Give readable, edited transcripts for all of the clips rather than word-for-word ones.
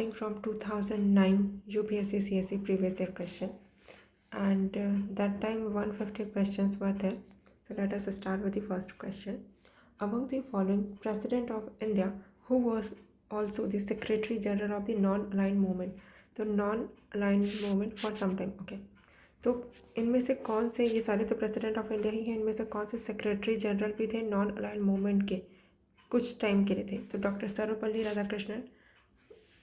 from 2009 UPSC CSE previous year question, and that time 150 questions were there. So let us start with the first question. Among the following President of India who was also the Secretary General of the non-aligned movement, तो non-aligned movement for some time, okay, तो इनमें से कौन से, ये सारे तो president of India ही हैं, इनमें से कौन से सेक्रेटरी जनरल भी थे नॉन अलाइंड मूवमेंट के, कुछ टाइम के लिए थे? तो doctor Sarvepalli Radhakrishnan,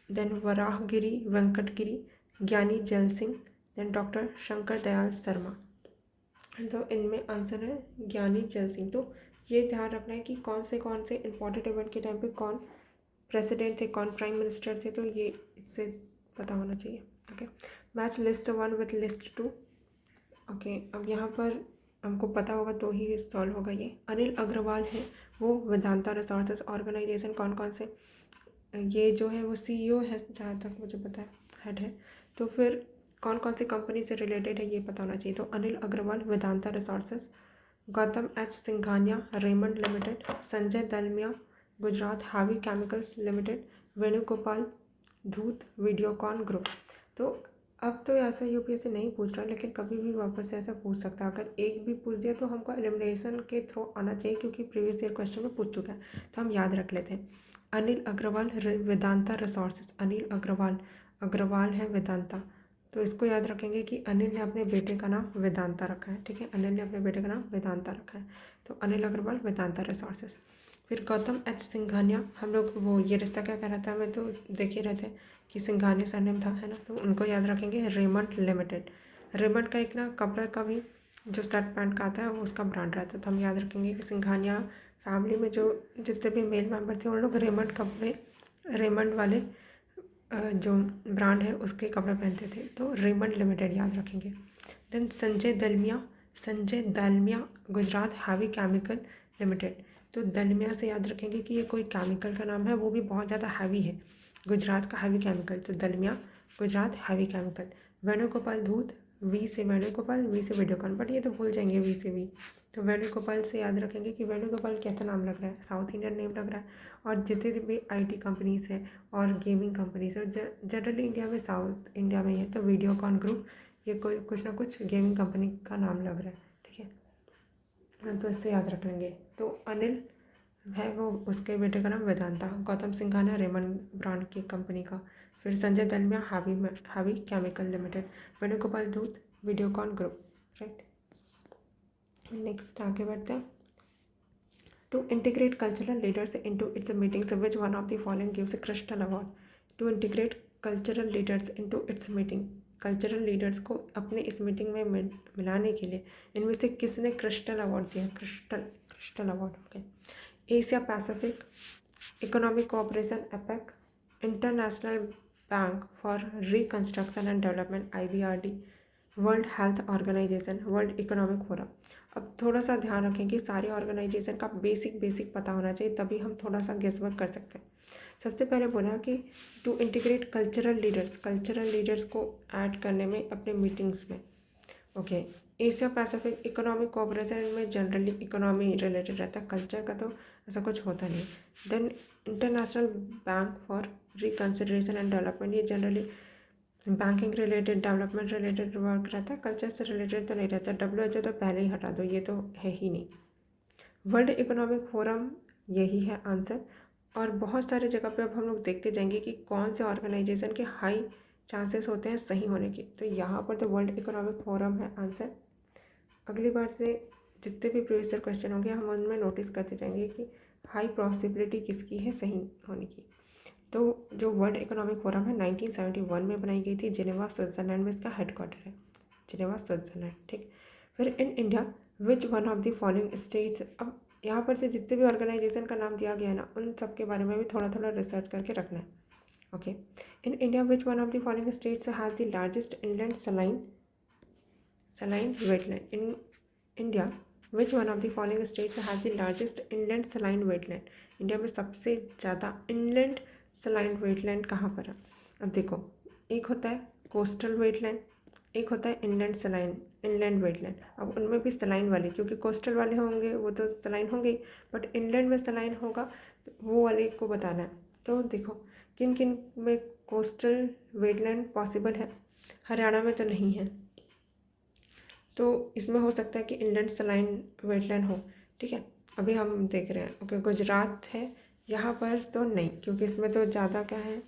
then Varahagiri Venkatagiri, Giani Zail Singh, then doctor Shankar Dayal Sharma. तो इनमें आंसर है ज्ञानी जैल सिंह। तो ये ध्यान रखना है कि कौन से इंपॉर्टेंट इवेंट के टाइम पे कौन प्रेसिडेंट थे, कौन प्राइम मिनिस्टर थे, तो ये इससे पता होना चाहिए। Okay, match list 1 with list 2। Okay, अब यहाँ पर हमको पता होगा तो ही सॉल्व होगा ये। अनिल अग्रवाल है, वो वेदांता रिसोर्सेज ऑर्गेनाइजेशन कौन से, ये जो है वो CEO है जहाँ तक मुझे पता है, हेड है। तो फिर कौन सी कंपनी से रिलेटेड है ये पता होना चाहिए। तो Anil Agarwal Vedanta resources, Gautam H Singhania Raymond limited, Sanjay Dalmia Gujarat heavy chemicals limited, Venugopal Dhoot Videocon group. तो अब तो ऐसा UPSC नहीं पूछ रहा, लेकिन कभी भी वापस से ऐसा पूछ सकता है। अगर एक भी पूछ दिया तो हमको एलिमिनेशन के थ्रू आना चाहिए, क्योंकि प्रीवियस ईयर क्वेश्चन में पूछ चुका है, तो हम याद रख लेते हैं। अनिल अग्रवाल वेदांता रिसोर्सेज, अनिल अग्रवाल है वेदांता, तो इसको याद रखेंगे कि अनिल ने अपने बेटे का नाम वेदांता रखा है। ठीक है, अनिल ने अपने बेटे का नाम वेदांता रखा है, तो अनिल अग्रवाल वेदांता रिसोर्सेज। फिर गौतम एच सिंघानिया, हम लोग वो ये रिश्ता क्या कह रहा था, हमें तो देख ही रहे थे कि सिंघानिया सरनेम था, है ना, तो उनको याद रखेंगे रेमंड लिमिटेड। रेमंड का एक ना कपड़े का भी जो शर्ट पैंट का आता है वो उसका ब्रांड रहता है, तो हम याद रखेंगे कि सिंघानिया फैमिली में जो जितने भी मेल मेंबर थे उन लोग रेमंड कपड़े, रेमंड वाले जो ब्रांड है उसके कपड़े पहनते थे, तो रेमंड लिमिटेड याद रखेंगे। देन संजय दलमिया गुजरात हावी केमिकल लिमिटेड, तो दलमिया से याद रखेंगे कि ये कोई केमिकल का नाम है, वो भी बहुत ज़्यादा हैवी है, गुजरात का हैवी केमिकल, तो दलमिया Gujarat heavy chemical. Venugopal Dhoot, we से वेणुगोपाल, वी से वीडियोकॉन, बट ये तो भूल जाएंगे वी से वी, तो वेणुगोपाल से याद रखेंगे कि वेणुगोपाल कैसा नाम लग रहा है, साउथ इंडियन नेम लग रहा है। और जितने भी IT कंपनीज़ हैं और गेमिंग कंपनीज़ है जनरली इंडिया में, साउथ इंडिया में ही है, तो वीडियोकॉन ग्रुप, ये कोई कुछ ना कुछ गेमिंग कंपनी का नाम लग रहा है। ठीक है, तो इससे याद रख लेंगे। तो अनिल है वो, उसके बेटे का नाम वेदांता, गौतम सिंघानिया रेमंड ब्रांड की कंपनी का, फिर संजय दलमिया हावी chemical limited, Venugopal Dhoot Videocon group. Right, next आगे बढ़ते हैं। To integrate cultural leaders into its meetings, which one of the following gives a Crystal Award? To integrate cultural leaders into its meeting, cultural leaders को अपने इस meeting में मिलाने के लिए इनमें से किसने क्रिस्टल अवार्ड दिया? Crystal award. Okay, Asia Pacific economic cooperation APEC, international bank for reconstruction and development IBRD, world health organisation, world economic forum. अब थोड़ा सा ध्यान रखें कि सारे ऑर्गेनाइजेशन का बेसिक पता होना चाहिए, तभी हम थोड़ा सा गेसवर्क कर सकते हैं। सबसे पहले बोला कि टू इंटीग्रेट कल्चरल लीडर्स को ऐड करने में अपने मीटिंग्स में। Okay, Asia Pacific economic cooperation में जनरली इकोनॉमी रिलेटेड रहता है, कल्चर का तो ऐसा कुछ होता नहीं। Then international bank for reconsideration and development, ये generally banking related, development related work रहता है, कल्चर से रिलेटेड तो नहीं रहता। WHO तो पहले ही हटा दो, ये तो है ही नहीं। वर्ल्ड इकोनॉमिक फोरम, यही है आंसर। और बहुत सारे जगह पे अब हम लोग देखते जाएंगे कि कौन से ऑर्गेनाइजेशन के हाई चांसेस होते हैं सही होने के, तो यहाँ पर तो वर्ल्ड इकोनॉमिक फोरम है आंसर। अगली बार से जितने भी प्रीवियस ईयर क्वेश्चन होंगे हम उनमें नोटिस करते जाएंगे कि हाई पॉसिबिलिटी किसकी है सही होने की। तो जो वर्ल्ड इकोनॉमिक फोरम है 1971 में बनाई गई थी, जिनेवा स्विट्ज़रलैंड में इसका हेडक्वार्टर है, जिनेवा स्विट्ज़रलैंड। ठीक, फिर in India which one of the following states, अब यहाँ पर से जितने भी ऑर्गेनाइजेशन का नाम दिया गया है ना, उन सब के बारे में भी थोड़ा रिसर्च करके रखना है। Okay, in India which one of the following states has the largest inland saline wetland, in India which one of the following states has the largest inland saline wetland, India में सबसे ज़्यादा inland saline wetland कहाँ पर है? अब देखो, एक होता है कोस्टल वेटलैंड, एक होता है इनलैंड वेटलैंड। अब उनमें भी सलाइन वाले, क्योंकि कोस्टल वाले होंगे वो तो सलाइन होंगे, बट इनलैंड में सलाइन होगा, तो वो वाले को बताना है। तो देखो, किन किन में कोस्टल वेटलैंड पॉसिबल है? हरियाणा में तो नहीं है, तो इसमें हो सकता है कि इंलैंड सलाइन वेटलैंड हो। ठीक है, अभी हम देख रहे हैं। ओके, गुजरात है, यहाँ पर तो नहीं, क्योंकि इसमें तो ज़्यादा क्या है,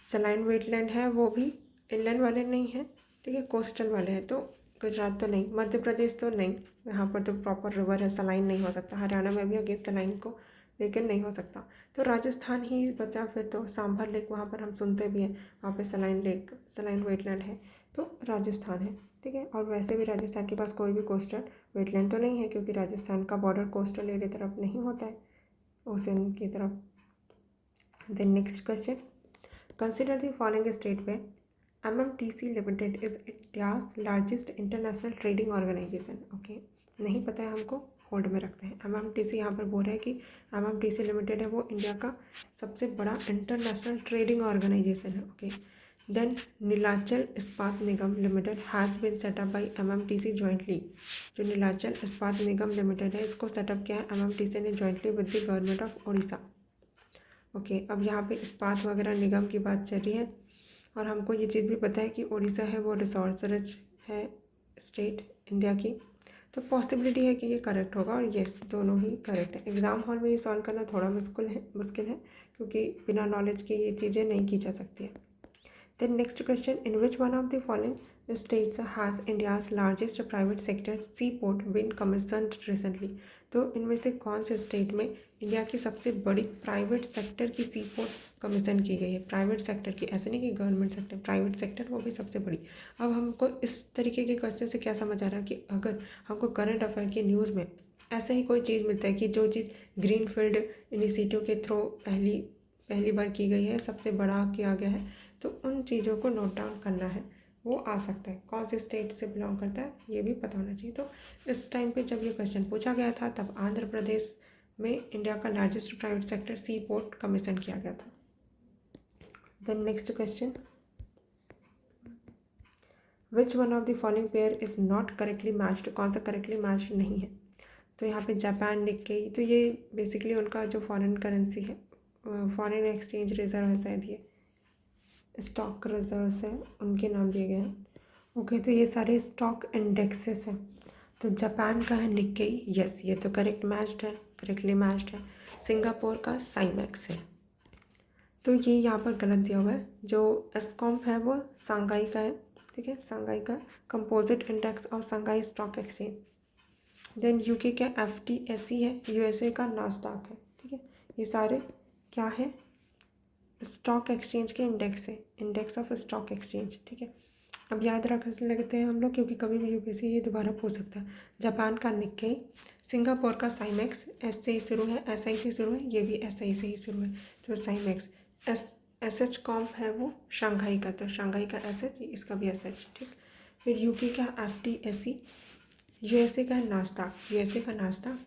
सलाइन वेटलैंड है, वो भी इंलैंड वाले नहीं हैं। ठीक है, कोस्टल वाले हैं, तो गुजरात तो नहीं, मध्य प्रदेश तो नहीं, यहाँ पर तो प्रॉपर रिवर है, सलाइन नहीं हो सकता। हरियाणा में भी अगेन सलाइन को लेकिन नहीं हो सकता, तो राजस्थान ही बचा फिर। तो सांभर लेक वहाँ पर हम सुनते भी हैं, वहाँ पे सलाइन लेक, सलाइन वेटलैंड है, तो राजस्थान है। ठीक है, और वैसे भी राजस्थान के पास कोई भी कोस्टल वेटलैंड तो नहीं है, क्योंकि राजस्थान का बॉर्डर कोस्टल एरिया तरफ नहीं होता है, ओशन की तरफ। Then next question, consider the following statement, MMTC limited is India's largest international trading organisation. Okay, नहीं पता है हमको, होल्ड में रखते हैं। MMTC यहाँ पर बोल रहा है कि MMTC लिमिटेड है वो इंडिया का सबसे बड़ा इंटरनेशनल ट्रेडिंग ऑर्गेनाइजेशन है। Okay, then Nilachal Ispat Nigam limited has been set up by MMTC jointly. जो नीलाचल इस्पात निगम लिमिटेड है, इसको सेटअप किया है MMTC ने jointly with the government of Orissa. Okay, अब यहाँ पे इस्पात वगैरह निगम की बात चल रही है, और हमको ये चीज़ भी पता है कि उड़ीसा है वो रिसोर्स रिच है स्टेट इंडिया की, तो पॉसिबिलिटी है कि ये करेक्ट होगा, और येस दोनों ही करेक्ट है। एग्ज़ाम हॉल में ये सॉल्व करना थोड़ा मुश्किल है, क्योंकि बिना नॉलेज के ये चीज़ें नहीं की जा सकती है। Then next question, in which one of the following states has India's largest private sector sea port been commissioned recently. तो इनमें से कौन से स्टेट में इंडिया की सबसे बड़ी प्राइवेट सेक्टर की सी पोर्ट कमीशन की गई है? प्राइवेट सेक्टर की, ऐसे नहीं कि गवर्नमेंट सेक्टर, प्राइवेट सेक्टर वो भी सबसे बड़ी। अब हमको इस तरीके के क्वेश्चन से क्या समझ आ रहा है कि अगर हमको करंट अफेयर की न्यूज़ में ऐसा ही कोई चीज़ मिलता है कि जो चीज़ ग्रीन फील्ड इनिशिएटिव के थ्रू पहली बार की गई है, सबसे बड़ा किया गया है, तो उन चीज़ों को नोट डाउन करना है, वो आ सकता है। कौन से स्टेट से बिलोंग करता है ये भी पता होना चाहिए। तो इस टाइम पे जब ये क्वेश्चन पूछा गया था, तब आंध्र प्रदेश में इंडिया का largest private sector sea port commission किया गया था। Then next question, which one of the following pair is not correctly matched? कौन सा करेक्टली मैच्ड नहीं है? तो यहाँ पे जापान, निक्केई, तो ये बेसिकली उनका जो फॉरेन करेंसी है, फॉरेन एक्सचेंज रिजर्व है शायद, ये स्टॉक रिजर्व्स है, उनके नाम दिए गए हैं। ओके, तो ये सारे स्टॉक इंडेक्सेस हैं। तो जापान का है निक्केई, यस ये तो करेक्ट मैच्ड है, करेक्टली मैच्ड है। सिंगापुर का साइमैक्स है, तो ये यहाँ पर गलत दिया हुआ है। जो एस्कॉम्प है वो शंघाई का है। ठीक है, शंघाई का कंपोजिट इंडेक्स और Shanghai stock exchange. Then UK का FTSE है, यूएसए का नास्डाक है। ठीक है, ये सारे क्या है, स्टॉक एक्सचेंज के इंडेक्स है, इंडेक्स ऑफ स्टॉक एक्सचेंज। ठीक है, अब याद रख लेते हैं हम लोग, क्योंकि कभी भी यूपीएससी ये दोबारा पूछ सकता है। जापान का निक्केई, सिंगापुर का साइमैक्स, एस से ही शुरू है, SI से शुरू है, ये भी SI से ही शुरू है, तो साइमैक्स। SH कॉम्प है वो शंघाई का, तो शंघाई का SH, इसका भी SH। ठीक, फिर यूके का FTSE, यूएसए का नास्डाक, यूएसए का नास्डाक,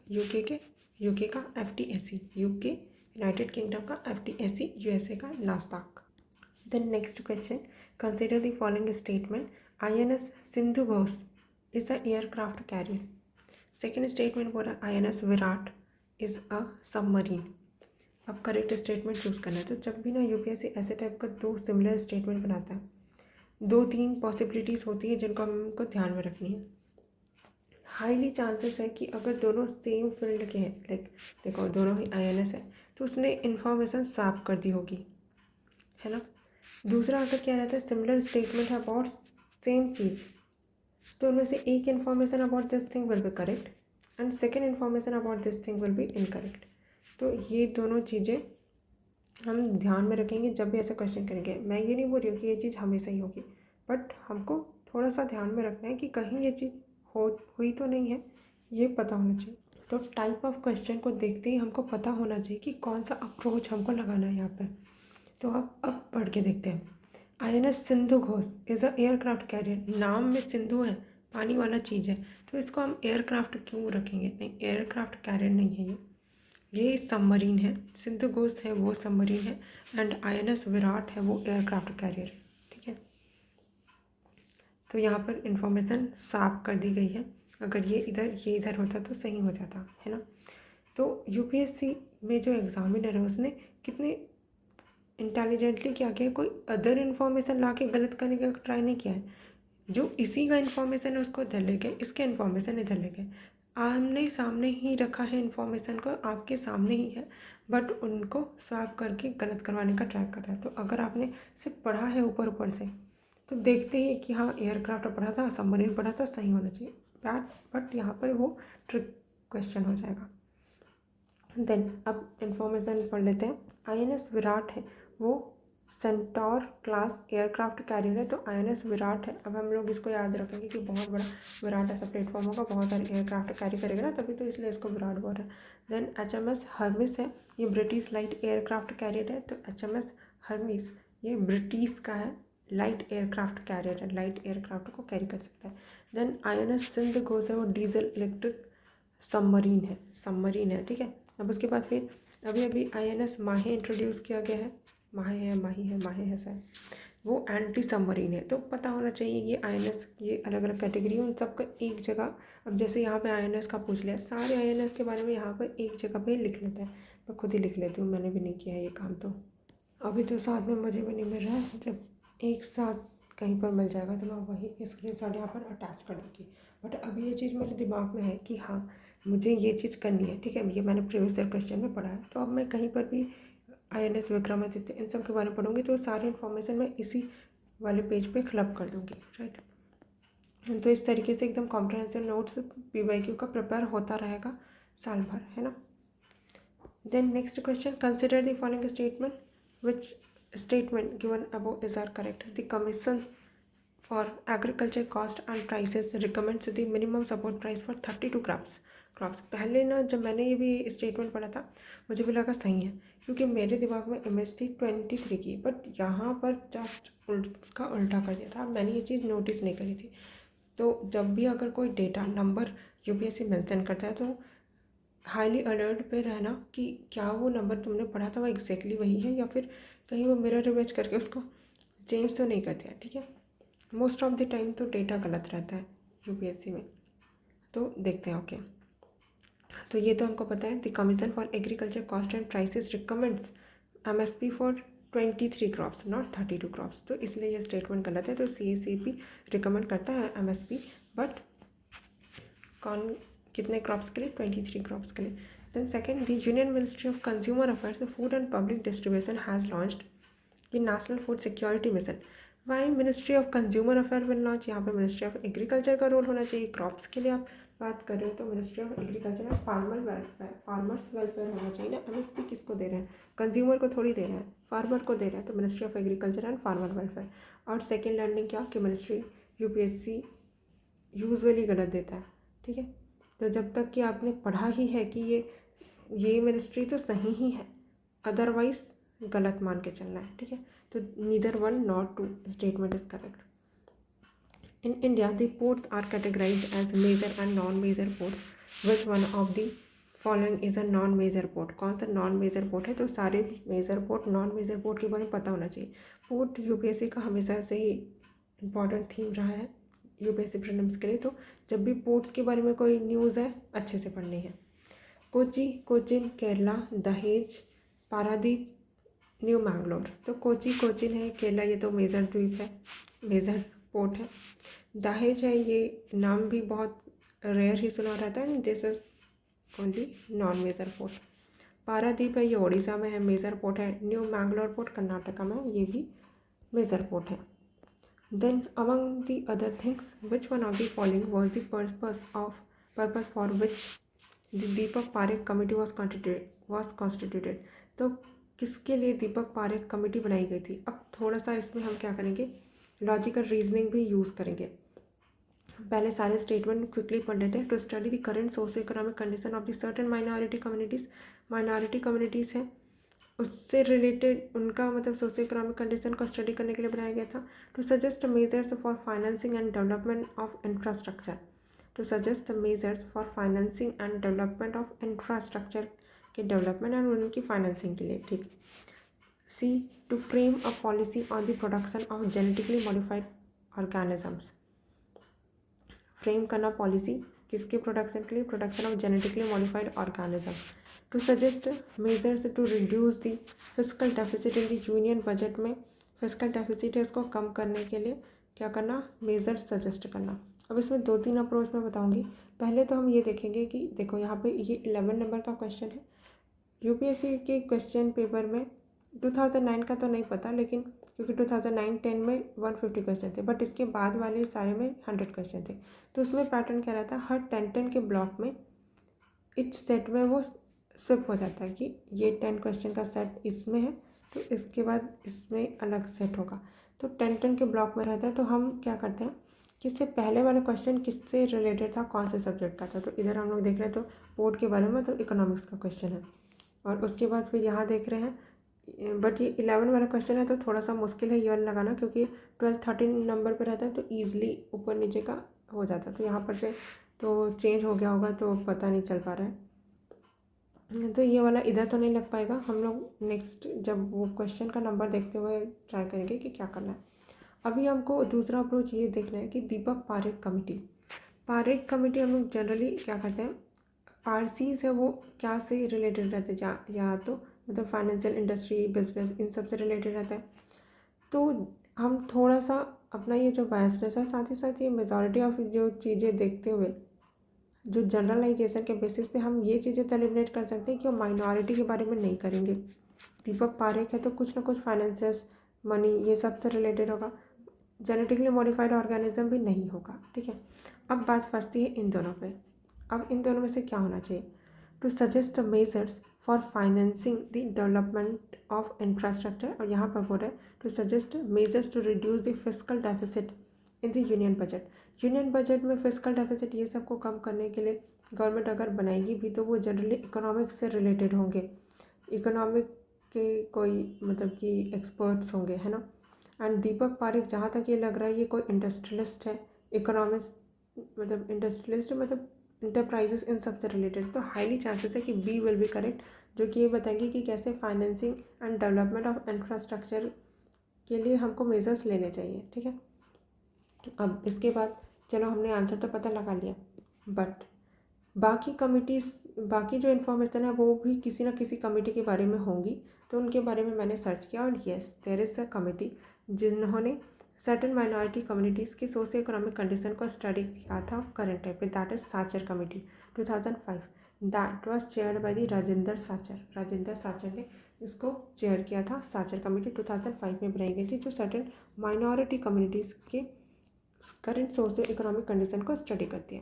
यूके का FTSE, यूके यूनाइटेड किंगडम का FTSE, यूएसए का Nasdaq. Then next question, consider the following statement, INS Sindhughosh is a aircraft carrier. Second statement बोल रहा है INS Viraat is a submarine. अब correct statement choose करना है। तो जब भी ना यूपीएससी ऐसे टाइप का दो सिमिलर स्टेटमेंट बनाता है, 2-3 पॉसिबिलिटीज़ होती है जिनको हमको ध्यान में रखनी है। हाईली चांसेस है कि अगर दोनों सेम फील्ड के हैं, लाइक देखो दोनों ही INS है, तो उसने इन्फॉर्मेशन स्वैप कर दी होगी, है ना। दूसरा अगर क्या रहता है, सिमिलर स्टेटमेंट है अबाउट सेम चीज़, तो उनमें से एक information about this thing will be correct and second information about this thing will be incorrect. तो ये दोनों चीज़ें हम ध्यान में रखेंगे जब भी ऐसा क्वेश्चन करेंगे। मैं ये नहीं बोल रही हूँ कि ये चीज़ हमेशा ही होगी, बट हमको थोड़ा सा ध्यान में रखना है कि कहीं ये चीज़ हुई तो नहीं है, ये पता होना चाहिए। तो टाइप ऑफ क्वेश्चन को देखते ही हमको पता होना चाहिए कि कौन सा अप्रोच हमको लगाना है यहाँ पर। तो अब पढ़ के देखते हैं। INS Sindhu Ghosh is a aircraft career. नाम में सिंधु है, पानी वाला चीज़ है, तो इसको हम एयरक्राफ्ट क्यों रखेंगे? नहीं, एयरक्राफ्ट कैरियर नहीं है ये सबमरीन है। सिंधु घोष है वो सबमरीन है, एंड INS विराट है वो एयरक्राफ्ट कैरियर। ठीक है, तो यहाँ पर इंफॉर्मेशन साफ कर दी गई है। अगर ये इधर होता तो सही हो जाता, है ना। तो यूपीएससी में जो एग्जामिनर है उसने कितने इंटेलिजेंटली क्या किया है, कोई अदर इन्फॉर्मेशन ला के गलत करने का ट्राई नहीं किया है। जो इसी का इन्फॉर्मेशन है उसको इधर ले गए, इसके इन्फॉर्मेशन इधर ले गए, आमने सामने ही रखा है इन्फॉर्मेशन को, आपके सामने ही है, बट उनको स्वैप करके गलत करवाने का ट्राई कर रहा है। तो अगर आपने सिर्फ पढ़ा है ऊपर ऊपर से तो देखते ही कि हाँ एयरक्राफ्ट पढ़ा था, सबमरीन पढ़ा था, सही होना चाहिए बट यहाँ पर वो ट्रिक क्वेश्चन हो जाएगा। देन अब इन्फॉर्मेशन पढ़ लेते हैं। INS विराट है, वो सेंटोर क्लास एयरक्राफ्ट कैरियर है, तो INS विराट है। अब हम लोग इसको याद रखेंगे कि बहुत बड़ा विराट ऐसा प्लेटफॉर्म होगा, बहुत सारे एयरक्राफ्ट कैरी करेगा ना, तभी तो इसलिए इसको विराट बोल रहे हैं। देन HMS हर्मिस है, ये ब्रिटिश लाइट एयरक्राफ्ट कैरियर है, तो HMS हर्मिस ये ब्रिटिश का है, लाइट एयरक्राफ्ट कैरियर है, लाइट एयरक्राफ्ट को कैरी कर सकता है। देन INS सिंध घोष है, वो डीजल इलेक्ट्रिक सबमरीन है, ठीक है। अब उसके बाद फिर अभी INS माहे इंट्रोड्यूस किया गया है, माहे है शायद, वो एंटी सबमरीन है। तो पता होना चाहिए ये INS ये अलग अलग कैटेगरी है, उन सबका एक जगह। अब जैसे यहाँ पे INS का पूछ लिया, सारे INS के बारे में यहाँ पर एक जगह पे लिख लेते हैं। मैं खुद ही लिख लेती हूँ, मैंने भी नहीं किया ये काम। तो अभी तो साथ में मुझे भी नहीं मिल रहा है, जब एक साथ कहीं पर मिल जाएगा तो मैं वही स्क्रीनशॉट यहाँ पर अटैच कर दूँगी। बट अभी ये चीज़ मेरे दिमाग में है कि हाँ मुझे ये चीज़ करनी है, ठीक है। ये मैंने प्रीवियस ईयर क्वेश्चन में पढ़ा है, तो अब मैं कहीं पर भी INS विक्रमादित्य इन सब के बारे में पढ़ूंगी तो सारी इन्फॉर्मेशन मैं इसी वाले पेज पे क्लब कर दूँगी, राइट। तो इस तरीके से एकदम कॉम्प्रहेंसिव नोट्स PYQ का प्रिपेयर होता रहेगा साल भर, है ना। Then next question, consider the following statement, which statement given above is are correct. The Commission for Agriculture Cost and Prices recommends the minimum support price for 32 crops. पहले ना जब मैंने ये भी स्टेटमेंट पढ़ा था मुझे भी लगा सही है, क्योंकि मेरे दिमाग में इमेज थी 23 की, बट यहाँ पर जस्ट उसका उल्टा कर दिया था। मैंने ये चीज़ नोटिस नहीं करी थी। तो जब भी अगर कोई डेटा नंबर UPSC मेंशन करता है तो हाईली अलर्ट पे रहना कि क्या वो नंबर तुमने पढ़ा था वो एग्जैक्टली वही है, या फिर कहीं वो मिरर इमेज करके उसको चेंज तो नहीं कर दिया, ठीक है। मोस्ट ऑफ द टाइम तो डेटा गलत रहता है UPSC में, तो देखते हैं। ओके, तो ये तो हमको पता है। The commission for agriculture cost and prices recommends MSP for 23 crops not 32 crops, तो इसलिए ये स्टेटमेंट गलत है। तो CACP रिकमेंड करता है MSP, बट कौन कितने क्रॉप्स के लिए, 23 क्रॉप्स के लिए। Then second, the union ministry of consumer affairs, food and public distribution has launched the national food security mission. Why ministry of consumer affair will launch, यहाँ पे मिनिस्ट्री ऑफ एग्रीकल्चर का role होना चाहिए। Crops के लिए आप बात कर रहे हो तो ministry of agriculture and farmers welfare होना चाहिए ना। MSP किसको दे रहे हैं, कंज्यूमर को थोड़ी दे रहे हैं, फार्मर को दे रहे हैं, तो ministry of agriculture and farmer welfare. और सेकेंड लर्निंग क्या कि मिनिस्ट्री UPSC यूजुअली गलत देता है, ठीक है। तो जब तक कि आपने पढ़ा ही है कि ये मिनिस्ट्री तो सही ही है, अदरवाइज गलत मान के चलना है, ठीक है। तो neither one not two statement is correct. In India the ports are categorised as major and non major ports, which one of the following is a non major port. कौन सा नॉन मेजर पोर्ट है, तो सारे major port non major port के बारे में पता होना चाहिए। पोर्ट UPSC का हमेशा से ही इम्पॉर्टेंट थीम रहा है UPSC प्रीलिम्स के लिए, तो जब भी पोर्ट्स के बारे में कोई न्यूज़ है अच्छे से पढ़नी है। कोची, कोचिन, केरला, दहेज, पारादीप, न्यू मैंगलोर। तो कोचिन है, केरला ये तो मेजर द्वीप है, मेजर पोर्ट है। दहेज है, ये नाम भी बहुत रेयर ही सुना रहता है, this is only non major port. Paradip है, ये उड़ीसा में है, मेजर पोर्ट है। न्यू मैंगलोर पोर्ट कर्नाटका में, ये भी मेजर पोर्ट है। Then among the other things, which one of the following was the purpose for which the Deepak Parekh committee was constituted. तो किसके लिए दीपक पारेख कमेटी बनाई गई थी। अब थोड़ा सा इसमें हम क्या करेंगे, लॉजिकल रीजनिंग भी यूज़ करेंगे। पहले सारे स्टेटमेंट क्विकली पढ़ लेते हैं। To study the current socio economic condition of the certain minority communities हैं, उससे रिलेटेड उनका मतलब सोशो इकोनॉमिक कंडीशन को स्टडी करने के लिए बनाया गया था। To suggest measures for financing and development of infrastructure, to suggest measures for financing and development of infrastructure के डेवलपमेंट एंड उनकी फाइनेंसिंग के लिए, ठीक। C, to frame a policy on the production of genetically modified organisms. Frame करना policy किसके production के लिए, production of genetically modified organism. To suggest measures to reduce the physical deficit in the union budget में physical deficit है इसको कम करने के लिए क्या करना, मेजर्स सजेस्ट करना। अब इसमें 2-3 अप्रोच मैं बताऊंगी। पहले तो हम ये देखेंगे कि देखो यहाँ पे ये 11 नंबर का क्वेश्चन है। यूपीएससी के क्वेश्चन पेपर में 2009 का तो नहीं पता, लेकिन क्योंकि 2009-10 में 150 क्वेश्चन थे, बट इसके बाद वाले सारे में 100 क्वेश्चन थे। तो उसमें पैटर्न क्या रहता है, हर 10-10 के ब्लॉक में इच सेट में वो स्विप हो जाता है कि ये 10 क्वेश्चन का सेट इसमें है तो इसके बाद इसमें अलग सेट होगा। तो 10-10 के ब्लॉक में रहता है। तो हम क्या करते हैं कि इससे पहले वाला क्वेश्चन किससे रिलेटेड था, कौन से सब्जेक्ट का था। तो इधर हम लोग देख रहे हैं तो बोर्ड के बारे में, तो इकोनॉमिक्स का क्वेश्चन है। और उसके बाद फिर यहाँ देख रहे हैं, बट ये 11 वाला क्वेश्चन है तो थोड़ा सा मुश्किल है ये वाला लगाना, क्योंकि 12-13 नंबर पर रहता है तो ईजिली ऊपर नीचे का हो जाता है। तो यहाँ पर से तो चेंज हो गया होगा तो पता नहीं चल पा रहा है। तो ये वाला इधर तो नहीं लग पाएगा। हम लोग नेक्स्ट जब वो क्वेश्चन का नंबर देखते हुए ट्राई करेंगे कि क्या करना है। अभी हमको दूसरा अप्रोच ये देखना है कि दीपक पारेख कमेटी हम लोग जनरली क्या करते हैं, पारसीज है वो क्या से रिलेटेड रहते हैं, या तो मतलब फाइनेंशियल इंडस्ट्री बिजनेस इन सब से रिलेटेड रहता है। तो हम थोड़ा सा अपना ये जो बायसनेस है, साथ ही साथ ये मेजॉरिटी ऑफ जो चीज़ें देखते हुए जो जनरलाइजेशन के बेसिस पे हम ये चीज़ें तो एलिमिनेट कर सकते हैं कि माइनॉरिटी के बारे में नहीं करेंगे। दीपक पारेख है तो कुछ ना कुछ फाइनेंसेस मनी ये सब से रिलेटेड होगा। जेनेटिकली मॉडिफाइड ऑर्गेनिज्म भी नहीं होगा, ठीक है। अब बात फंसती है इन दोनों पे। अब इन दोनों में से क्या होना चाहिए, to suggest measures for financing the development of infrastructure. और यहाँ पर बोल रहे हैं to suggest measures to reduce the physical deficit in the union budget. Union budget में फिजिकल डेफिसिट ये सबको कम करने के लिए गवर्नमेंट अगर बनाएगी भी तो वो जनरली इकोनॉमिक्स से रिलेटेड होंगे, इकोनॉमिक के कोई मतलब कि एक्सपर्ट्स होंगे, है ना। एंड दीपक पारेख जहाँ तक ये लग रहा है ये कोई इंडस्ट्रियलिस्ट है, इकोनॉमिस्ट मतलब इंडस्ट्रियलिस्ट मतलब इंटरप्राइजेस इन सब से रिलेटेड। तो हाईली चांसेस है कि बी विल बी करेक्ट, जो कि ये बताएंगे कि कैसे financing and development of infrastructure के लिए हमको मेजर्स लेने चाहिए, ठीक है। अब इसके बाद चलो हमने आंसर तो पता लगा लिया, बट बाकी कमिटीज़ बाकी जो इन्फॉर्मेशन है वो भी किसी न किसी कमेटी के बारे में होंगी। तो उनके बारे में मैंने सर्च किया और yes there is a committee जिन्होंने सर्टेन माइनॉरिटी कम्युनिटीज़ की सोशियो इकोनॉमिक कंडीशन को स्टडी किया था करंट टाइम पे, that is Sachar committee 2005। That was chaired by the Rajendra Sachar ने इसको चेयर किया था। साचर कमेटी 2005 में बनाई गई थी, जो सर्टेन माइनॉरिटी कम्युनिटीज़ के करंट सोशियो इकोनॉमिक कंडीशन को स्टडी करती है,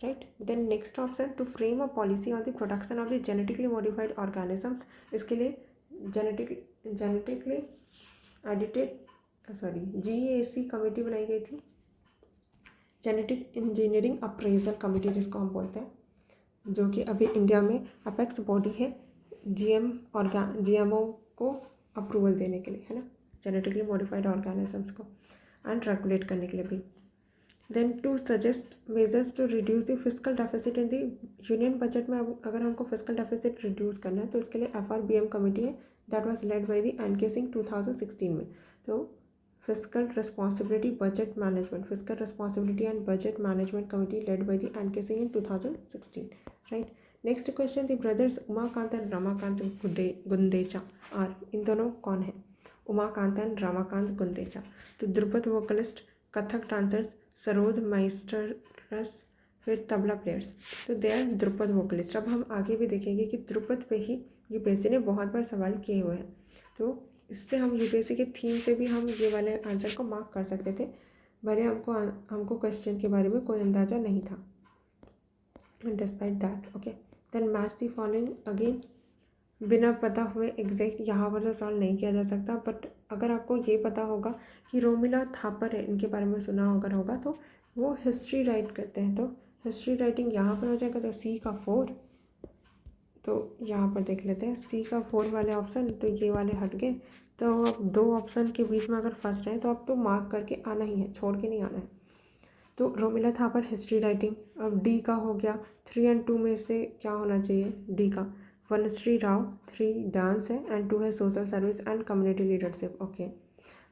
right. Then next option, to frame a policy on the production of the genetically modified organisms. इसके लिए जेनेटिकली एडिटेड GAC कमेटी बनाई गई थी, जेनेटिक इंजीनियरिंग अप्रेजल कमेटी जिसको हम बोलते हैं, जो कि अभी इंडिया में अपेक्स बॉडी है GMO को अप्रूवल देने के लिए, है ना, जेनेटिकली मॉडिफाइड ऑर्गेनिजम्स को एंड रेगुलेट करने के लिए भी। Then to suggest measures to reduce the physical deficit in the union budget में अगर हमको फिजिकल डेफिसिट रिड्यूस करना है तो इसके लिए FRBM कमेटी है, that was led by the NK Singh 2016 में। तो physical responsibility budget management physical responsibility and budget management committee led by the NK Singh in 2016, right. Next question, the brothers Umakant and Ramakant Gundecha are, इन दोनों कौन है, उमाकांत एंड रमाकांत गुंदेचा। तो dhrupad vocalist, Kathak dancers, sarod maestros, फिर tabla players. तो they are Dhrupad vocalist. अब हम आगे भी देखेंगे कि ध्रुपद पे ही यूपीएससी ने बहुत बार सवाल किए हुए हैं, तो इससे हम यूपीएससी के थीम से भी हम ये वाले आंसर को मार्क कर सकते थे, भले हमको क्वेश्चन के बारे में कोई अंदाज़ा नहीं था। Despite that, okay. Then match the following again, बिना पता हुए एग्जैक्ट यहाँ पर तो सॉल्व नहीं किया जा सकता, बट अगर आपको ये पता होगा कि रोमिला थापर है, इनके बारे में सुना अगर होगा तो वो हिस्ट्री राइट करते हैं, तो हिस्ट्री राइटिंग यहाँ पर हो जाएगा। तो C का 4, तो यहाँ पर देख लेते हैं C का 4 वाले ऑप्शन, तो ये वाले हट गए। तो अब 2 ऑप्शन के बीच में अगर फंस रहे हैं तो अब तो मार्क करके आना ही है, छोड़ के नहीं आना है। तो रोमिला थापर हिस्ट्री राइटिंग। अब D का हो गया, 3 और 2 में से क्या होना चाहिए, D का। वनश्री राव 3 डांस है एंड 2 है social service and community leadership, okay.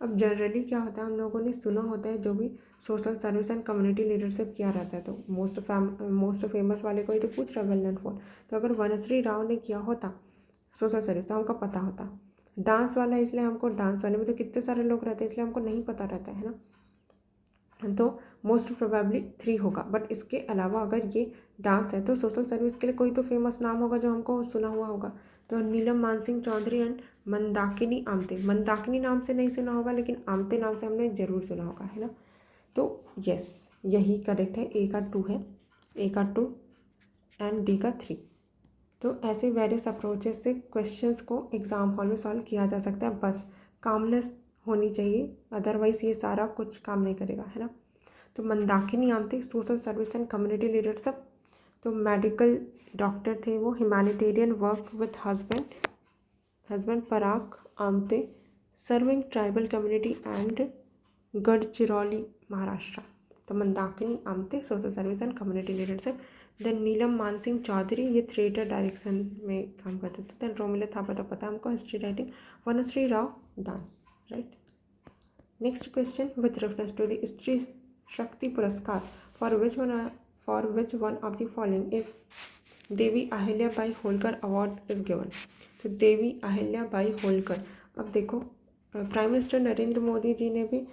अब जनरली क्या होता है, हम लोगों ने सुना होता है जो भी social service and community leadership किया रहता है, तो मोस्ट फेमस वाले को ही तो पूछ रहा है, वेल नोन फॉर। तो अगर वनश्री राव ने किया होता सोशल सर्विस तो हमको पता होता। डांस वाला इसलिए हमको, डांस वाले में तो कितने सारे लोग रहते हैं इसलिए हमको नहीं पता रहता है ना, तो मोस्ट प्रोबेबली 3 होगा। बट इसके अलावा अगर ये डांस है तो सोशल सर्विस के लिए कोई तो फेमस नाम होगा जो हमको सुना हुआ होगा। तो नीलम मानसिंह चौधरी एंड मंदाकिनी आमते, मंदाकिनी नाम से नहीं सुना होगा लेकिन आमते नाम से हमने ज़रूर सुना होगा, है ना। तो यस, यही करेक्ट है, ए का 2 है, ए का 2 एंड डी का 3। तो ऐसे वेरियस अप्रोचेस से क्वेश्चंस को एग्ज़ाम हॉल में सॉल्व किया जा सकता है, बस कामनेस होनी चाहिए, अदरवाइज़ ये सारा कुछ काम नहीं करेगा, है ना। तो Mandakini Amte social service and community leadership, तो मेडिकल डॉक्टर थे वो, humanitarian work with husband Parag Amte, serving tribal community and Gadchiroli Maharashtra. तो Mandakini Amte social service and community leadership. Then Neelam Mansingh Chowdhry, ये थिएटर डायरेक्शन में काम करते थे। देन रोमिला थापा तो पता है हमको, history writing. Vanashree Rao dance, right. Next question, with reference to the Stree Shakti Puraskar for which one of the following is Devi Ahilyabai Holkar award is given. तो देवी अहिल्याबाई होलकर, अब देखो प्राइम मिनिस्टर नरेंद्र मोदी जी ने भी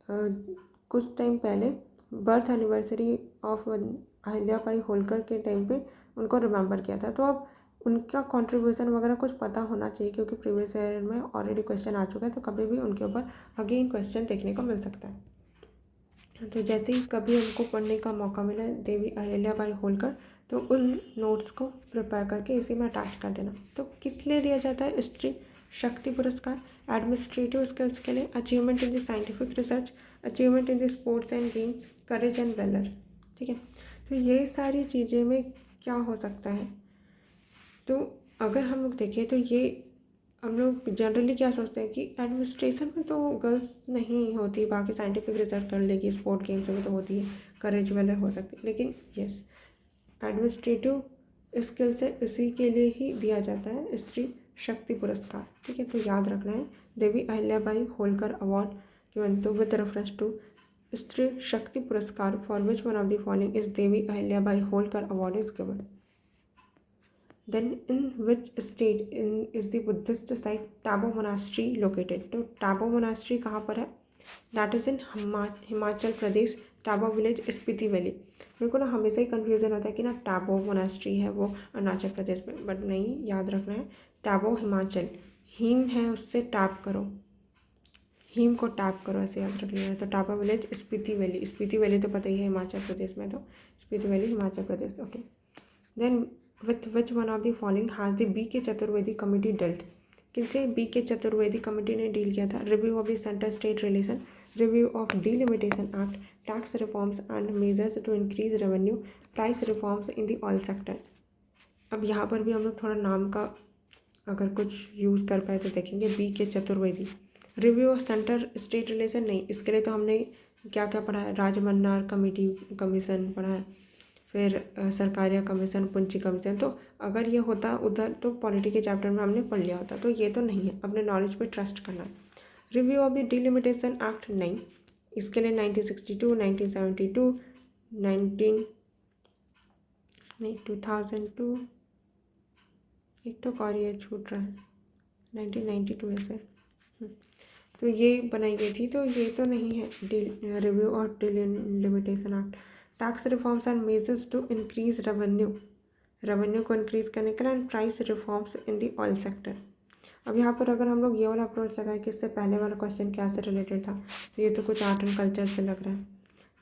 कुछ टाइम पहले birth anniversary of Ahilyabai Holkar के टाइम पे उनको रिमेंबर किया था। तो अब उनका कंट्रीब्यूशन वगैरह कुछ पता होना चाहिए, क्योंकि प्रीवियस ईयर में ऑलरेडी क्वेश्चन आ चुका है, तो कभी भी उनके ऊपर अगेन क्वेश्चन देखने को मिल सकता है। तो जैसे ही कभी हमको पढ़ने का मौका मिला देवी अहिल्याबाई होलकर, तो उन नोट्स को प्रिपेयर करके इसी में अटैच कर देना। तो किस लिए दिया जाता है स्त्री शक्ति पुरस्कार? एडमिनिस्ट्रेटिव स्किल्स के लिए, achievement in the scientific research, achievement in the sports and games, courage and valour, ठीक है। तो ये सारी चीज़ें में क्या हो सकता है, तो अगर हम लोग देखें तो ये हम लोग जनरली क्या सोचते हैं कि एडमिनिस्ट्रेशन में तो गर्ल्स नहीं होती, बाकी साइंटिफिक रिसर्च कर लेगी, स्पोर्ट गेम्स में तो होती है, करेज वेलर हो सकती है, लेकिन यस, एडमिनिस्ट्रेटिव स्किल से इसी के लिए ही दिया जाता है स्त्री शक्ति पुरस्कार, ठीक है। तो याद रखना है, देवी अहिल्याबाई होलकर अवार्ड गिवन तो विद रेफरेंस टू स्त्री Shakti Puraskar for which one of the following is Devi Ahilyabai Holkar award is given. Then in which state is the Buddhist site Tabo Monastery located? तो टाबो मोनास्ट्री कहाँ पर है? That is in Himachal Pradesh, Tabo village, Spiti valley. मेरे को ना हमेशा ही कन्फ्यूज़न होता है कि ना टाबो मोनास्ट्री है वो अरुणाचल प्रदेश में, बट नहीं, याद रखना है टाबो हिमाचल, हीम है उससे टैप करो, हीम को टैप करो, ऐसे याद रख लेना। तो Tabo village Spiti valley, Spiti valley तो पता ही है हिमाचल प्रदेश में, तो Spiti valley Himachal Pradesh, okay. Then with which one of the following has the B K Chaturvedi committee dealt? किनसे बी के चतुर्वेदी कमेटी ने डील किया था? Review of the centre state relation, review of delimitation act, tax reforms and measures to increase revenue, price reforms in the oil sector. अब यहाँ पर भी हम लोग थोड़ा नाम का अगर कुछ यूज़ कर पाए तो देखेंगे, B K Chaturvedi. Review of centre state relation नहीं, इसके लिए तो हमने क्या क्या पढ़ा है, राजमन्नार कमेटी कमीशन पढ़ा है, फिर सरकारिया कमीशन, पुंची कमीशन। तो अगर ये होता उधर तो पॉलिटी के चैप्टर में हमने पढ़ लिया होता, तो ये तो नहीं है, अपने नॉलेज पे ट्रस्ट करना है। Review of the delimitation act नहीं, इसके लिए 1962, 1972, 2002, एक तो और ये छूट रहा है, 1992 ऐसे, तो ये बनाई गई थी, तो ये तो नहीं है review of delimitation act. Tax reforms and measures to increase revenue को इंक्रीज करने के लिए, and price reforms in the oil sector. अब यहाँ पर अगर हम लोग ये वाला अप्रोच लगाए कि इससे पहले वाला क्वेश्चन क्या से रिलेटेड था, तो ये तो कुछ आर्ट एंड कल्चर से लग रहा है,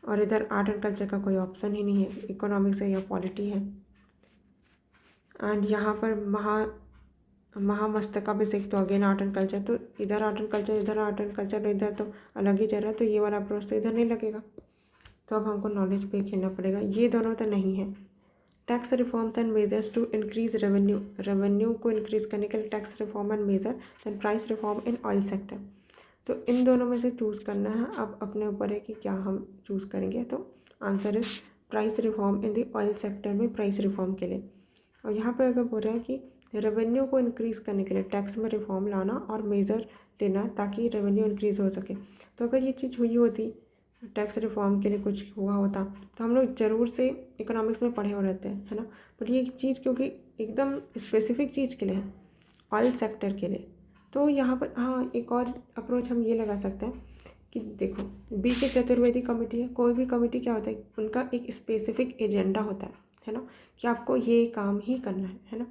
और इधर आर्ट एंड कल्चर का कोई ऑप्शन ही नहीं है, इकोनॉमिक्स है या पॉलिटी है। एंड यहाँ पर महामस्तकाभिषेक तो अगेन आर्ट एंड कल्चर, तो इधर आर्ट एंड कल्चर, इधर आर्ट एंड कल्चर, इधर तो अलग ही चल रहा है, तो ये वाला अप्रोच तो इधर नहीं लगेगा। तो अब हमको नॉलेज पे खेलना पड़ेगा, ये दोनों तो नहीं है। Tax reforms and measures to increase revenue को इंक्रीज करने के लिए tax reform and measure, than price reform in oil sector. तो इन दोनों में से चूज़ करना है, अब अपने ऊपर है कि क्या हम चूज़ करेंगे। तो answer is price reform in the oil sector में, प्राइस रिफॉर्म के लिए। और यहाँ पर अगर बोल रहा है कि रेवेन्यू को इंक्रीज़ करने के लिए टैक्स में रिफॉर्म लाना और मेजर लेना ताकि रेवेन्यू इंक्रीज़ हो सके। तो अगर ये चीज़ हुई होती, टैक्स रिफॉर्म के लिए कुछ हुआ होता, तो हम लोग ज़रूर से इकोनॉमिक्स में पढ़े हो रहते हैं, है ना। बट ये चीज़ क्योंकि एकदम स्पेसिफिक चीज़ के लिए है, ऑयल सेक्टर के लिए, तो यहाँ पर हाँ एक और अप्रोच हम ये लगा सकते हैं कि देखो बी के चतुर्वेदी कमेटी है, कोई भी कमेटी क्या होता है, उनका एक स्पेसिफिक एजेंडा होता है ना, कि आपको ये काम ही करना है ना।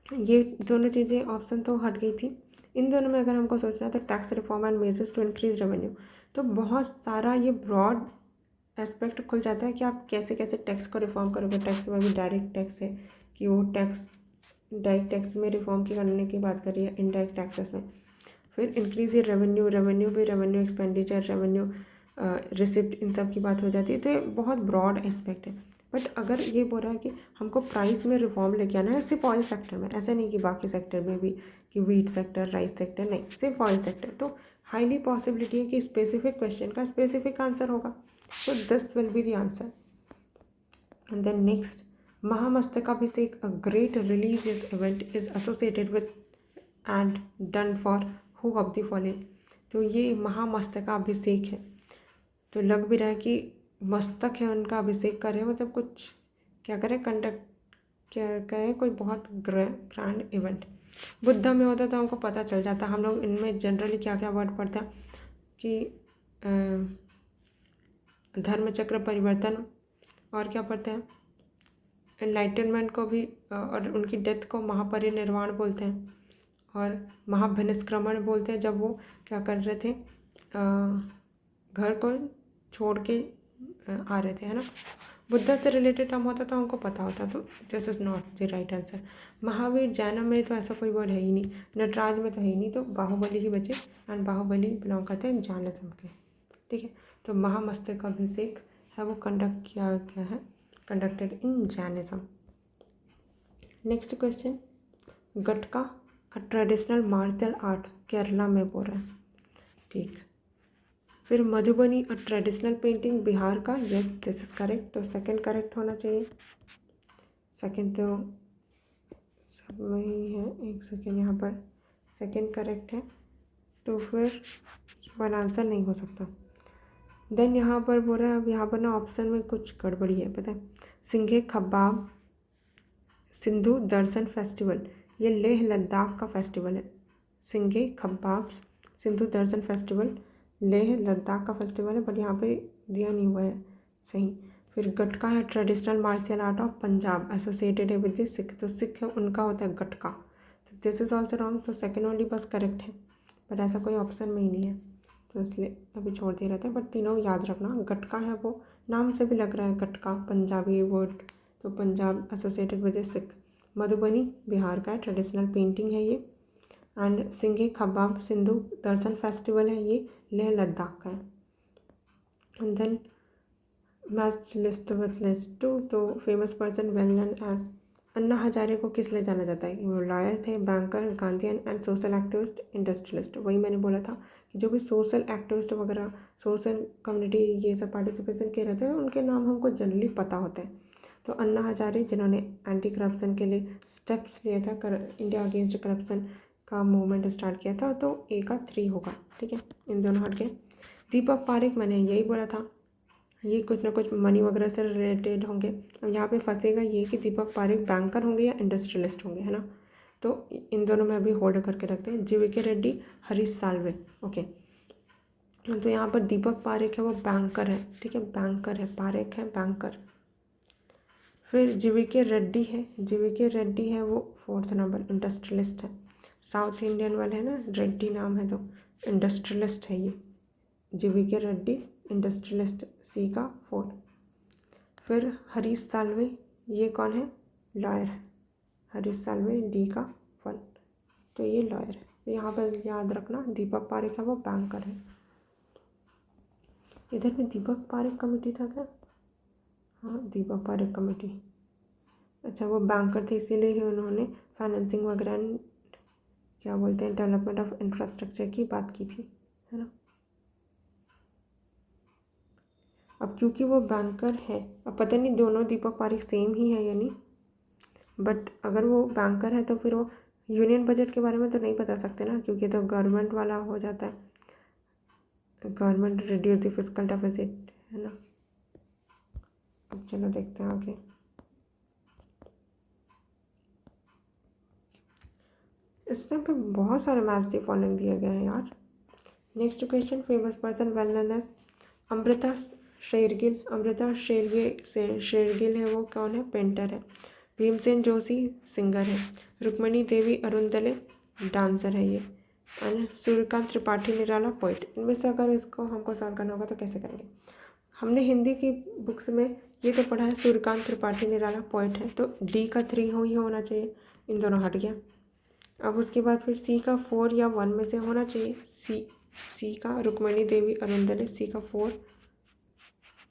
ये दोनों चीज़ें ऑप्शन तो हट गई थी। इन दोनों में अगर हमको सोचना है तो tax reform and measures to increase revenue, तो बहुत सारा ये ब्रॉड एस्पेक्ट खुल जाता है कि आप कैसे कैसे टैक्स को रिफॉर्म करोगे। टैक्स में भी डायरेक्ट टैक्स है कि वो टैक्स डायरेक्ट टैक्स में रिफॉर्म की करने की बात करिए, इनडायरेक्ट टैक्सेस में। फिर इंक्रीज ये रेवेन्यू, रेवेन्यू भी रेवेन्यू एक्सपेंडिचर, रेवेन्यू रिसिप्ट, इन सब की बात हो जाती है। तो ये बहुत ब्रॉड एस्पेक्ट है। बट अगर ये बोल रहा है कि हमको प्राइस में रिफॉर्म लेके आना है सिर्फ ऑयल सेक्टर में, ऐसा नहीं कि बाकी सेक्टर में भी, कि वीट सेक्टर, राइस सेक्टर, नहीं सिर्फ ऑयल सेक्टर, तो हाईली पॉसिबिलिटी है कि स्पेसिफिक क्वेश्चन का स्पेसिफिक आंसर होगा। So this will be the answer. And then next, Mahamastakabhisheka, a great religious event is associated with and done for who of the following. तो ये महामस्तकाभिषेक है, तो लग भी रहा है कि मस्तक है उनका, अभिषेक कर रहे हैं, मतलब कुछ क्या करें, कंडक्ट क्या करें, कोई बहुत ग्रैंड इवेंट। बुद्धा में होता तो हमको पता चल जाता। हम लोग इनमें जनरली क्या क्या वर्ड पढ़ते हैं कि धर्म चक्र परिवर्तन, और क्या पढ़ते हैं, एनलाइटनमेंट को भी, और उनकी डेथ को महापरिनिर्वाण बोलते हैं, और महाभिनिष्क्रमण बोलते हैं, जब वो क्या कर रहे थे, घर को छोड़ के आ रहे थे, है ना। बुद्धा से रिलेटेड टर्म होता तो हमको पता होता, तो this is not the right answer. Mahavir, Jainam में तो ऐसा कोई वर्ड है ही नहीं, नटराज में तो है ही नहीं, तो बाहुबली ही बचे, एंड बाहुबली बिलोंग करते हैं जैनिज्म के, ठीक है। तो महामस्तकाभिषेक है वो कंडक्ट किया गया है, conducted in Jainism. Next question, Gatka, a traditional martial art, Kerala में बोल रहा है, ठीक। फिर Madhubani, a traditional painting, Bihar का, यस दिस इज करेक्ट। तो सेकंड करेक्ट होना चाहिए, सेकंड तो सब में ही है, एक सेकंड यहाँ पर सेकंड करेक्ट है, तो फिर वन आंसर नहीं हो सकता। देन यहाँ पर बोल रहा है, अब यहाँ पर ना ऑप्शन में कुछ गड़बड़ी है, पता है। सिंघे खबाब सिंधु दर्शन फेस्टिवल, ये लेह लद्दाख का फेस्टिवल है। सिंघे खबाब सिंधु दर्शन फेस्टिवल लेह लद्दाख का फेस्टिवल है, बट यहाँ पे दिया नहीं हुआ है सही। फिर गटका है traditional martial art of Punjab, associated है विद सिख, तो सिख है उनका होता है गटका, तो दिस इज ऑल्सो रॉन्ग। तो सेकेंड ओनली बस करेक्ट है, बट ऐसा कोई ऑप्शन में ही नहीं है, तो इसलिए अभी छोड़ दिए रहते हैं। बट तीनों याद रखना, गटका है वो नाम से भी लग रहा है गटका, पंजाबी वर्ड, तो पंजाब एसोसिएटेड विद सिख। मधुबनी बिहार का है, ट्रेडिशनल पेंटिंग है ये। एंड सिंघे खबाब सिंधु दर्शन फेस्टिवल है, ये लेह लद्दाख का है। And then match list with list two, तो famous person well known as, Anna Hazare को किस लिए जाना जाता है, वो लॉयर थे, banker, Gandhian and social activist, industrialist. वही मैंने बोला था कि जो भी सोशल एक्टिविस्ट वगैरह, सोशल कम्युनिटी ये सब पार्टिसिपेशन के रहते हैं, उनके नाम हमको जनरली पता होते हैं। तो अन्ना हजारे जिन्होंने एंटी करप्शन के लिए स्टेप्स लिए था, इंडिया अगेंस्ट करप्शन का मूवमेंट स्टार्ट किया था, तो ए का 3 होगा, ठीक है। इन दोनों हट गए। दीपक पारेख, मैंने यही बोला था, ये कुछ ना कुछ मनी वगैरह से रिलेटेड होंगे। अब यहाँ पे फंसेगा ये कि दीपक पारेख बैंकर होंगे या इंडस्ट्रियलिस्ट होंगे, है ना। तो इन दोनों में अभी होल्ड करके रखते हैं। GVK Reddy, Harish Salve, okay. तो यहाँ पर दीपक पारेख है वो बैंकर है, ठीक है, बैंकर है, पारेख है बैंकर। फिर जीवीके रेड्डी है, जीवीके रेड्डी है वो 4th नंबर, इंडस्ट्रियलिस्ट है। साउथ इंडियन वाले है ना, रेड्डी नाम है, तो इंडस्ट्रियलिस्ट है ये, जीवीके रेड्डी इंडस्ट्रियलिस्ट, सी का 4। फिर हरीश साल्वे, ये कौन है, लॉयर है, हरीश साल्वे डी का 1, तो ये लॉयर है। तो यहाँ पर याद रखना, दीपक पारेख है वो बैंकर है। इधर भी दीपक पारेख कमेटी था क्या, हाँ दीपक पारेख कमेटी, अच्छा वो बैंकर थे, इसीलिए ही उन्होंने फाइनेंसिंग वगैरह क्या बोलते हैं डेवलपमेंट ऑफ इंफ्रास्ट्रक्चर की बात की थी, है ना। अब क्योंकि वो बैंकर है, अब पता नहीं दोनों दीपक पारेख सेम ही है या नहीं, बट अगर वो बैंकर है तो फिर वो यूनियन बजट के बारे में तो नहीं बता सकते ना, क्योंकि तो गवर्नमेंट वाला हो जाता है, government reduce the fiscal deficit, है ना। अब चलो देखते हैं आगे। इस टाइम पे बहुत सारे मैच दी फॉलोइंग दिए गए हैं यार। Next question, famous person well known as Amrita Shergil. Amrita Shergil है, वो कौन है? पेंटर है। भीमसेन जोशी सिंगर है। रुक्मणी देवी अरुंदले डांसर है ये। और सूर्यकांत त्रिपाठी निराला पोइट। इनमें से अगर इसको हमको सॉल्व करना होगा तो कैसे करेंगे? हमने हिंदी की बुक्स में ये तो पढ़ा है सूर्यकांत त्रिपाठी निराला पोइट है, तो डी का 3 ही होना चाहिए, इन दोनों हट गया। अब उसके बाद फिर सी का 4 या 1 में से होना चाहिए। सी का रुक्मणी देवी अरुंदले, सी का 4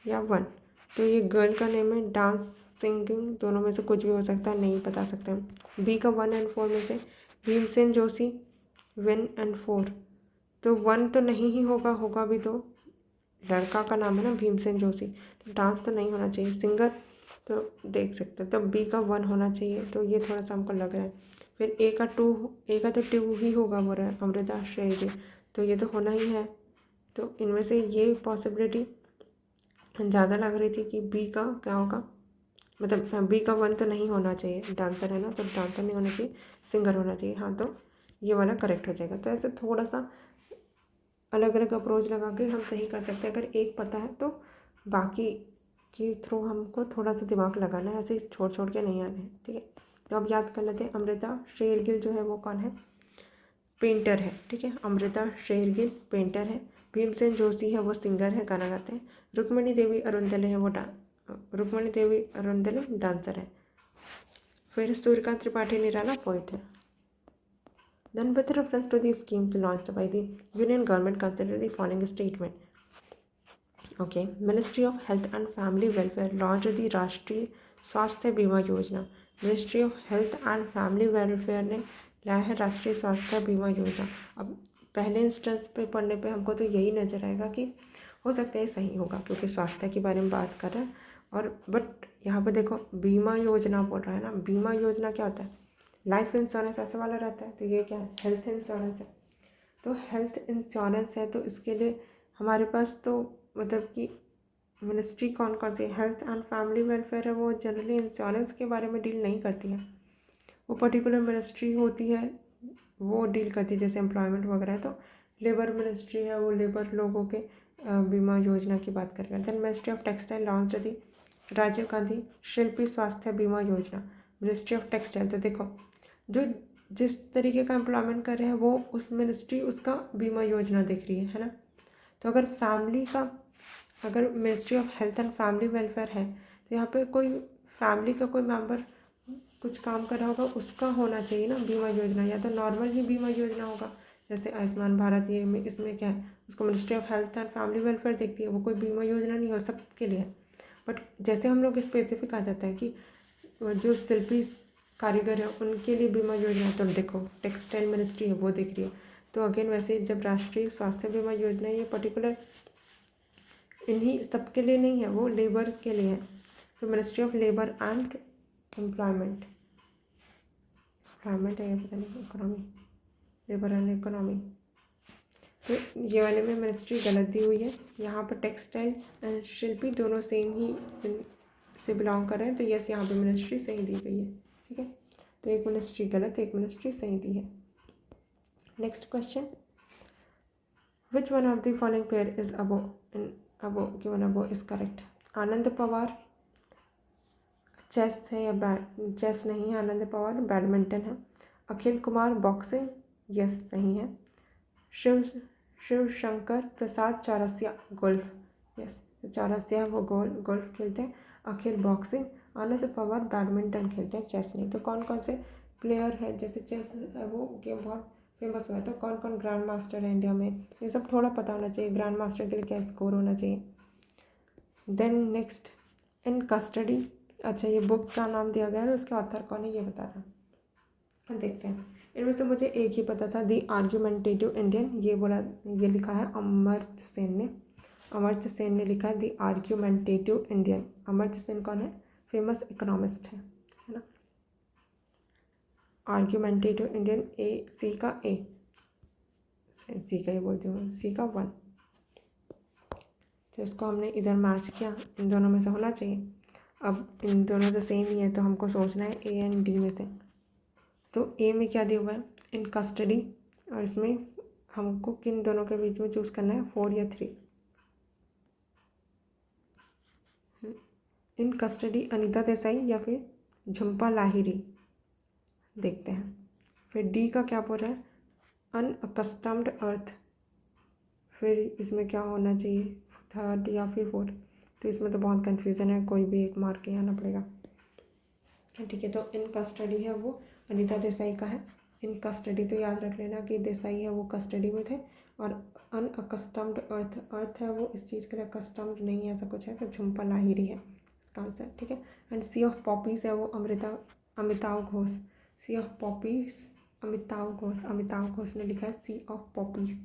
या 1। तो ये गर्ल का नेम है, डांस सिंगिंग दोनों में से कुछ भी हो सकता है, नहीं बता सकते हम। बी का 1 एंड 4 में से भीमसेन जोशी 1 एंड 4, तो 1 तो नहीं ही होगा, होगा भी तो लड़का का नाम है ना भीमसेन जोशी, तो डांस तो नहीं होना चाहिए। सिंगर तो देख सकते हैं, तो बी का 1 होना चाहिए, तो ये थोड़ा सा हमको लग रहा है। फिर ए का 2 ही होगा बोल रहा है अमृता शेरगिल, तो ये तो होना ही है। तो इनमें से ये पॉसिबिलिटी ज़्यादा लग रही थी कि बी का क्या होगा, मतलब बी का 1 तो नहीं होना चाहिए, डांसर है ना, तो डांसर नहीं होना चाहिए, सिंगर होना चाहिए। हाँ, तो ये वाला करेक्ट हो जाएगा। तो ऐसे थोड़ा सा अलग अलग अप्रोच लगा के हम सही कर सकते हैं। अगर एक पता है तो बाकी के थ्रू हमको थोड़ा सा दिमाग लगाना है, ऐसे छोड़ छोड़ के नहीं आना है, ठीक है। तो अब याद कर लेते हैं, अमृता शेरगिल जो है वो कौन है? पेंटर है, ठीक है। अमृता शेरगिल पेंटर है। भीमसेन जोशी है, वो सिंगर है, गाना गाते हैं। रुक्मणी देवी अरुंदले है, वो रुक्मणी देवी अरुंदले डांसर है। फिर सूर्यकांत त्रिपाठी निराला पोइट है। Then with reference to the schemes launched by the Union government, consider the following statement. Okay, Ministry of Health and Family Welfare launched the राष्ट्रीय स्वास्थ्य बीमा योजना। Ministry of health and family welfare ने लाया है राष्ट्रीय स्वास्थ्य बीमा योजना। अब पहले इंस्टेंस पे पढ़ने पे हमको तो यही नज़र आएगा कि हो सकता है सही होगा, क्योंकि स्वास्थ्य के बारे में बात कर रहा है। और बट यहाँ पे देखो बीमा योजना बोल रहा है ना, बीमा योजना क्या होता है? लाइफ इंश्योरेंस ऐसे वाला रहता है, तो ये क्या है? हेल्थ इंश्योरेंस है। तो हेल्थ इंश्योरेंस है, तो इसके लिए हमारे पास तो मतलब कि मिनिस्ट्री कौन कौन सी, हेल्थ एंड फैमिली वेलफेयर है, वो जनरली इंश्योरेंस के बारे में डील नहीं करती है, वो पर्टिकुलर मिनिस्ट्री होती है वो डील करती है। जैसे एम्प्लॉयमेंट वगैरह है तो लेबर मिनिस्ट्री है, वो लेबर लोगों के बीमा योजना की बात करेगा। Then ministry of textile launch the Rajiv Gandhi Shilpi Swasthya Bima योजना। मिनिस्ट्री ऑफ टेक्सटाइल, तो देखो जो जिस तरीके का एम्प्लॉयमेंट कर रहे हैं वो उस मिनिस्ट्री उसका बीमा योजना देख रही है ना। तो अगर फैमिली का, अगर ministry of health and family welfare है, तो यहाँ पे कोई फैमिली का कोई मेंबर कुछ काम कर रहा होगा, उसका होना चाहिए ना बीमा योजना, या तो नॉर्मल ही बीमा योजना होगा जैसे आयुष्मान भारत। ये में इसमें क्या है, उसको ministry of health and family welfare देखती है, वो कोई बीमा योजना नहीं हो सबके लिए। बट जैसे हम लोग स्पेसिफिक आ जाता है कि जो शिल्पी कारीगर है उनके लिए बीमा योजना, तो देखो टेक्सटाइल मिनिस्ट्री है वो देख रही है। तो अगेन वैसे जब राष्ट्रीय स्वास्थ्य बीमा योजना ये पर्टिकुलर इन्हीं सबके लिए नहीं है, वो लेबर के लिए है। तो ministry of labour and employment है, ये पता नहीं, इकोनॉमी, लेबर एंड इकोनॉमी। तो ये वाले में मिनिस्ट्री गलत दी हुई है। यहाँ पर टेक्सटाइल एंड शिल्पी दोनों सेम ही से बिलोंग कर रहे हैं, तो यस यहाँ पे मिनिस्ट्री सही दी गई है, ठीक है। तो एक मिनिस्ट्री गलत, एक मिनिस्ट्री सही दी है। Next question, which one of the following pair is above is correct? Anand Pawar chess है या चेस नहीं है, आनंद पवार बैडमिंटन है। अखिल कुमार बॉक्सिंग, यस सही है। शिव शंकर प्रसाद चौरसिया गोल्फ, यस चौरसिया वो गोल्फ खेलते हैं। अखिल बॉक्सिंग, आनंद पवार बैडमिंटन खेलते हैं, चेस नहीं। तो कौन कौन से प्लेयर है, जैसे चेस वो गेम बहुत फेमस हुआ है, तो कौन कौन ग्रैंड मास्टर है इंडिया में, ये सब थोड़ा पता होना चाहिए। ग्रैंड मास्टर के लिए क्या स्कोर होना चाहिए। देन नेक्स्ट, इन कस्टडी, अच्छा ये बुक का नाम दिया गया है, उसके ऑथर कौन है ये बताना, देखते हैं। इनमें से मुझे एक ही पता था, दी आर्ग्यूमेंटेटिव इंडियन, ये लिखा है अमर्त्य सेन ने। अमर्त्य सेन ने लिखा है दी आर्ग्यूमेंटेटिव इंडियन। अमर्त्य सेन कौन है? फेमस इकोनॉमिस्ट है ना। आर्ग्यूमेंटेटिव इंडियन ए, सी का ए, सी का ही बोलती हूँ, सी का 1। तो इसको हमने इधर मैच किया, इन दोनों में से होना चाहिए। अब इन दोनों तो सेम ही है, तो हमको सोचना है ए एंड डी में से। तो ए में क्या दिया हुआ है, इन कस्टडी, और इसमें हमको किन दोनों के बीच में चूज़ करना है, 4 या 3। इन कस्टडी अनीता देसाई या फिर झुम्पा लाहिरी, देखते हैं। फिर डी का क्या बोल रहा है, अनअकस्टम्ड अर्थ, फिर इसमें क्या होना चाहिए, 3rd या फिर 4th। तो इसमें तो बहुत कन्फ्यूज़न है, कोई भी एक मार्क के आना पड़ेगा। ठीक है, तो इन कस्टडी है वो अनीता देसाई का है। इन कस्टडी तो याद रख लेना कि देसाई है वो कस्टडी में थे। और अनअकस्टम्ड अर्थ, अर्थ है वो इस चीज़ के लिए अकस्टम्ड नहीं है, ऐसा कुछ है, तो झुम्पा लाहिरी है इसका आंसर। ठीक है, एंड सी ऑफ पॉपीज़ है वो Amitabh Ghosh. Sea of poppies Amitabh Ghosh ने लिखा है sea of poppies.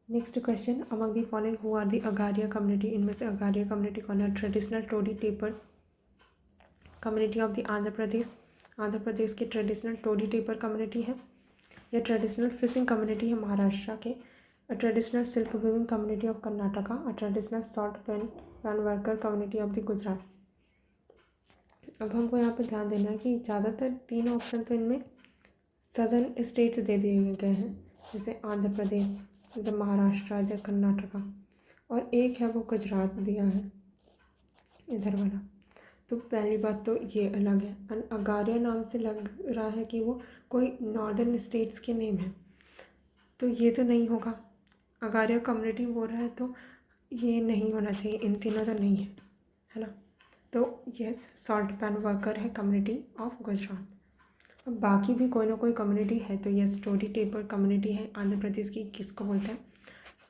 Next question, among the following who are the Agariya community, इनमें से अगारिया कम्युनिटी कौन है। Traditional toddy tapper community of the Andhra Pradesh, Andhra Pradesh की ट्रेडिशनल टोडी टेपर कम्युनिटी है। या ट्रेडिशनल फिशिंग कम्युनिटी है महाराष्ट्र के। A traditional silk weaving community of Karnataka. A traditional salt pan worker community of the Gujarat. अब हमको यहाँ पे ध्यान देना है कि ज़्यादातर 3 ऑप्शन तो इनमें सदर्न स्टेट्स दे दिए गए हैं, जैसे आंध्र प्रदेश, जैसे महाराष्ट्र, इधर कर्नाटका, और एक है वो गुजरात दिया है इधर वाला। तो पहली बात तो ये अलग है, एंड अगारिया नाम से लग रहा है कि वो कोई नॉर्दर्न स्टेट्स के नेम है, तो ये तो नहीं होगा। अगारिया कम्युनिटी बोल रहा है तो ये नहीं होना चाहिए, इन तीनों तो नहीं है ना। तो यस, सॉल्ट पैन वर्कर है कम्युनिटी ऑफ गुजरात। अब बाकी भी कोई ना कोई कम्युनिटी है, तो यस टोडी टेपर कम्युनिटी है आंध्र प्रदेश की। किसको बोलते हैं,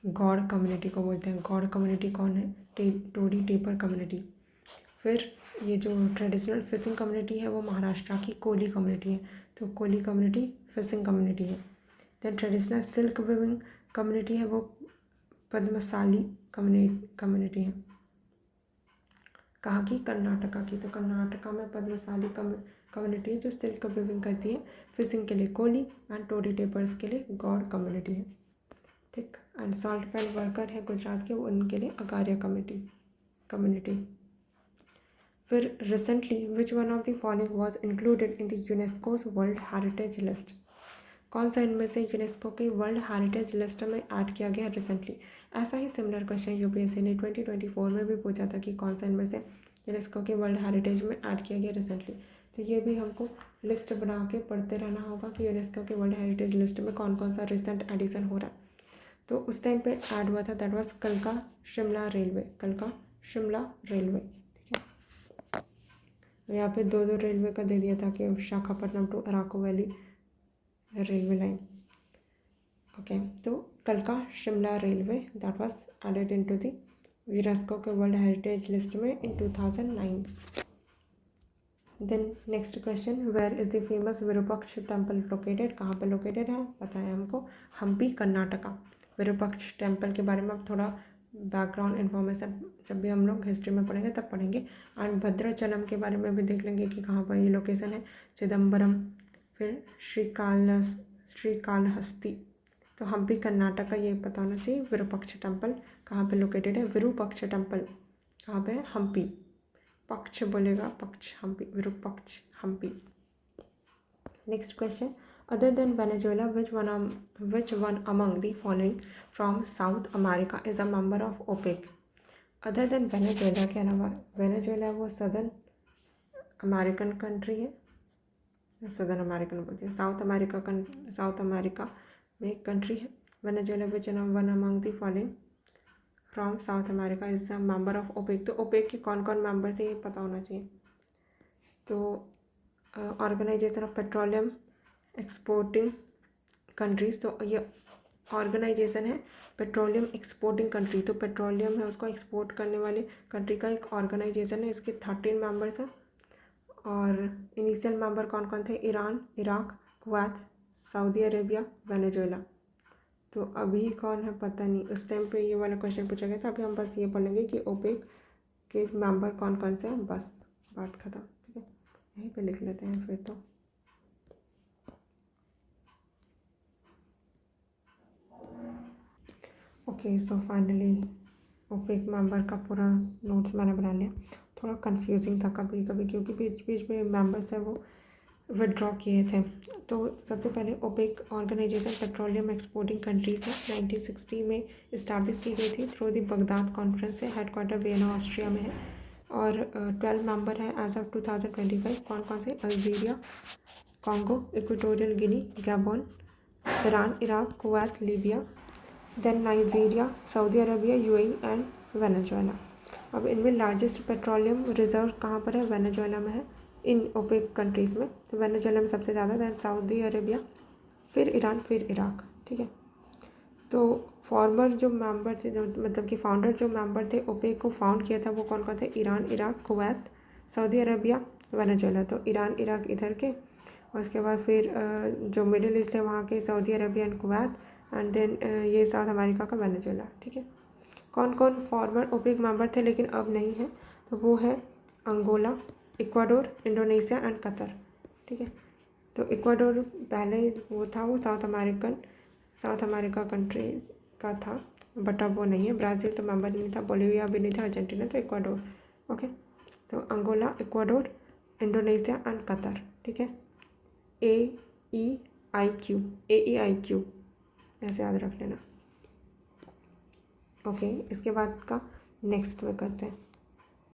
गौड़ कम्युनिटी को बोलते हैं। गौड़ कम्युनिटी कौन है, टोडी टेपर कम्युनिटी। फिर ये जो ट्रेडिशनल फिशिंग कम्युनिटी है वो महाराष्ट्र की कोली कम्युनिटी है, तो कोली कम्युनिटी फिशिंग कम्युनिटी है। Then traditional silk weaving community है वो पद्मशाली कम्युनिटी है। कहाँ की, कर्नाटका की। तो कर्नाटका में पद्मशाली कम्युनिटी है जो सिल्क वीविंग करती है फिशिंग के लिए कोली, एंड टोडी टेपर्स के लिए गौड़ कम्युनिटी है। ठीक, एंड सॉल्ट पैन वर्कर है गुजरात के, उनके लिए अगारिया कम्युनिटी। फिर recently which one of the following was included in the UNESCO's world heritage list. कौन सा इनमें से यूनेस्को की वर्ल्ड हेरिटेज लिस्ट में ऐड किया गया रिसेंटली। ऐसा ही सिमिलर क्वेश्चन यूपीएससी ने 2024 में भी पूछा था कि कौन सा इनमें से यूनेस्को के वर्ल्ड हेरिटेज में ऐड किया गया रिसेंटली। तो ये भी हमको लिस्ट बना के पढ़ते रहना होगा कि यूनेस्को के वर्ल्ड हेरिटेज लिस्ट में कौन कौन सा रिसेंट एडिशन हो रहा है। तो उस टाइम पे ऐड हुआ था, that was कलका Shimla railway, कलका Shimla railway. ठीक है, यहाँ पे 2 रेलवे का दे दिया था कि Visakhapatnam to Araku valley railway line. Okay, तो कलका Shimla railway that was added into the UNESCO के वर्ल्ड हेरिटेज लिस्ट में in 2009। Then next question, where is the famous Virupaksha temple located, कहाँ पे लोकेटेड है पता है हमको, हम्पी कर्नाटका। विरूपाक्ष टेम्पल के बारे में अब थोड़ा बैकग्राउंड इन्फॉर्मेशन जब भी हम लोग हिस्ट्री में पढ़ेंगे तब पढ़ेंगे। एंड भद्राचलम के बारे में भी देख लेंगे कि कहाँ पर ये लोकेशन है, चिदम्बरम, फिर श्रीकालहस्ती। तो हम्पी कर्नाटका ये पता होना चाहिए। विरूपाक्ष टेम्पल कहाँ पे लोकेटेड है, विरूपाक्ष टेम्पल कहाँ पे है, हम्पी। पक्ष बोलेगा, पक्ष Hampi, Virupaksha Hampi. Next question, other than Venezuela which one among the following from South America is a member of OPEC. Other than Venezuela के अलावा, वेनेजुएला वो सदर्न अमेरिकन कंट्री है, सदर्न अमेरिकन बोलते हैं, साउथ अमेरिका में एक कंट्री है Venezuela which one among the following from South America is a member of OPEC. तो ओपेक के कौन कौन मेंबर्स है ये पता होना चाहिए। तो organisation of petroleum exporting countries, तो ये ऑर्गेनाइजेशन है पेट्रोलियम एक्सपोर्टिंग कंट्री, तो पेट्रोलियम है उसको एक्सपोर्ट करने वाले कंट्री का एक ऑर्गेनाइजेशन है। इसके 13 मेंबर्स हैं, और इनिशियल मेंबर कौन कौन थे, Iran, Iraq, Kuwait, Saudi Arabia, Venezuela. तो अभी कौन है पता नहीं, उस टाइम पे ये वाला क्वेश्चन पूछा गया था। अभी हम बस ये पढ़ेंगे कि ओपेक के मेंबर कौन कौन से हैं, बस बात खत्म। ठीक है। यहीं पे लिख लेते हैं फिर तो। Okay, so finally OPEC member का पूरा नोट्स मैंने बना लिया। थोड़ा कंफ्यूजिंग था कभी कभी क्योंकि बीच बीच में मेंबर्स है वो विदड्रॉ किए थे। तो सबसे पहले OPEC organisation petroleum exporting countries है, 1960 में इस्टेब्लिश की गई थी थ्रू दी बगदाद कॉन्फ्रेंस से। हेडक्वार्टर वियना ऑस्ट्रिया में है और 12 मेंबर है एज ऑफ 2025। कौन कौन से? Algeria, Congo, Equatorial Guinea, Gabon, Iran, Iraq, Kuwait, Libya, then Nigeria, Saudi Arabia, UAE and Venezuela. अब इनमें लार्जेस्ट पेट्रोलियम रिजर्व कहाँ पर है? वेनेजुएला में है, इन ओपेक कंट्रीज़ में। तो वेनेजुएला में सबसे ज़्यादा, दैन सऊदी अरेबिया, फिर ईरान, फिर इराक। ठीक है, तो फॉर्मर जो मेंबर थे, जो मतलब कि फाउंडर जो मेंबर थे ओपेक को फाउंड किया था वो कौन कौन थे? Iran, Iraq, Kuwait, Saudi Arabia, Venezuela. तो ईरान इराक इधर के, और उसके बाद फिर जो मिडिल ईस्ट है वहाँ के Saudi Arabia and Kuwait, and then ये साउथ अमेरिका का वेनेजुएला। ठीक है, कौन कौन फॉर्मर ओपेक मेंबर थे लेकिन अब नहीं है? तो वो है Angola, Ecuador, Indonesia and Qatar. ठीक है, तो इक्वाडोर पहले वो था, वो साउथ अमेरिका कंट्री का था, बट अब वो नहीं है। ब्राज़ील तो मेंबर नहीं था, बोलिविया भी नहीं था, अर्जेंटीना, तो इक्वाडोर। ओके, तो Angola, Ecuador, Indonesia and Qatar. ठीक है, AEIQ ऐसे याद रख लेना। ओके, इसके बाद का नेक्स्ट में करते हैं।